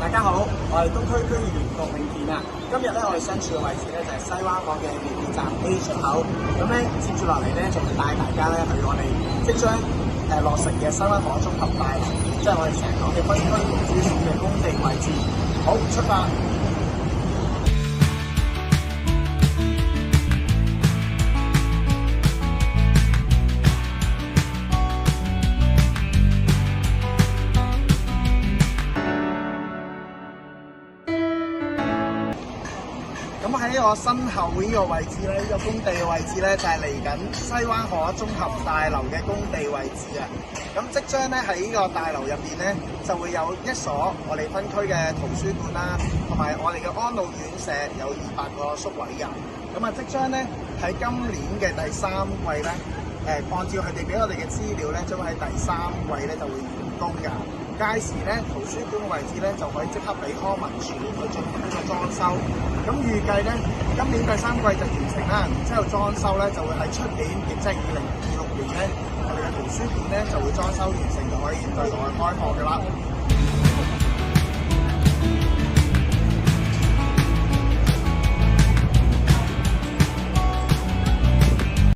大家好，我係東區區議員郭永健啊。今日咧，我哋身處嘅位置咧就係西灣河嘅地鐵站 A 出口。咁咧，接住落嚟咧，就會帶大家咧去我哋即將落成嘅西灣河綜合大樓，即係我哋成港嘅分區圖書館嘅工地位置。好，出發！咁喺我身後呢個位置咧，呢個工地嘅位置咧，就係嚟緊西灣河綜合大樓嘅工地位置啊！咁即將咧喺呢個大樓入邊咧，就會有一所我哋分區嘅圖書館啦，同埋我哋嘅安老院舍有200個宿位㗎。咁啊，即將咧喺今年嘅第3季咧，按照佢哋俾我哋嘅資料咧，將會喺第3季咧就會完工㗎。屆時咧，圖書館嘅位置咧就可以即刻俾康文署去進行呢個裝修。咁預計咧，今年第3季就完成啦，然之後裝修咧就會喺出年，亦即係2026年咧，我哋嘅圖書館咧就會裝修完成，就可以對外開放㗎啦。